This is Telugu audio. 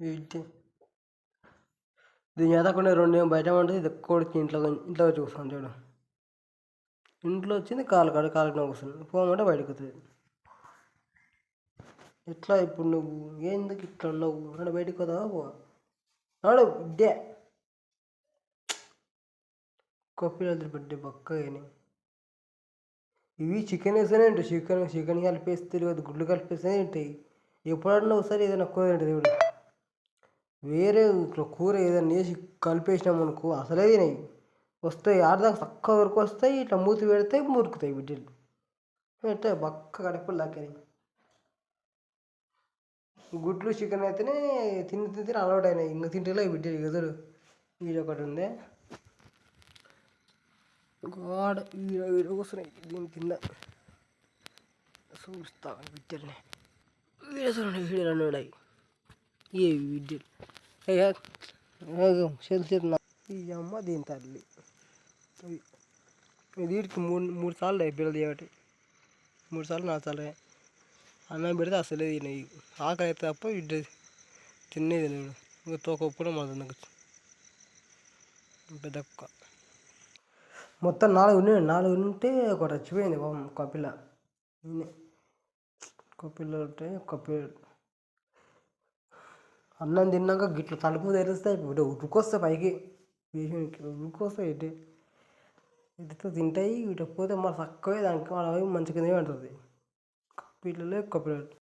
వీటి దీని ఎదకుండా 2 ఏమో బయట ఉంటుంది, ఇది ఎక్కువ ఇంట్లో వచ్చి కూర్చొని చూడు. ఇంట్లో వచ్చింది కాలు కూర్చుంది, పోమంటే బయటకు వస్తుంది. ఎట్లా ఇప్పుడు నువ్వు ఎందుకు ఇట్లా ఉన్నావు? అంటే బయటకు పోతావా పో నాడు ఇద్దే కొప్పిలు పెట్టి పక్క ఇవి చికెన్ వేస్తేనే ఉంటాయి. చికెన్ కలిపేస్తే తెలియదు, గుడ్లు కలిపేస్తేనే ఉంటాయి. ఎప్పుడన్నా ఒకసారి ఏదైనా కూర తింటుంది ఇప్పుడు. వేరే ఇట్లా కూర ఏదైనా వేసి కలిపేసినాం అనుకో అసలే తినాయి వస్తాయి. ఆడదాకా తక్కువ వరకు వస్తాయి. ఇట్లా మూతి పెడితే మురుకుతాయి బిడ్డలు. అంటే పక్క కడుపులు దాకా గుడ్లు చికెన్ అయితేనే తిని అలవాటు అయినాయి. ఇంకా తింటే బిడ్డలు ఎదురు. ఇది ఒకటి ఉంది గాడ వీడియో వస్తున్నాయి. దీని కింద చూస్తా బిడ్డల్ని వీడియోలు ఉన్నాయి. ఏ బిడ్డలు చేతులు ఈ అమ్మ దీని తల్లి వీడికి మూడు సార్లు పిల్లలు చేయబట్టి 3 సార్లు 4 సార్లు అన్నం పెడితే అసలే తినవి. ఆకలి అయితే తప్ప ఇడ్డు తినేది నేను. ఇంకా తోక కూడా మాత్రం పెద్ద మొత్తం 4 ఉంటే ఒకటి చచ్చిపోయింది. ఒక పిల్ల ఉంటే అన్నం తిన్నాక గిట్ల తలుపు తెరిస్తే ఉరుకొస్తే పైకి ఉరుకొస్తాయి. ఇటుతో తింటాయి. ఇటు పోతే మన తక్కువే దానికి మన మంచిగానే ఉంటుంది. పిల్లలే పిల్లలు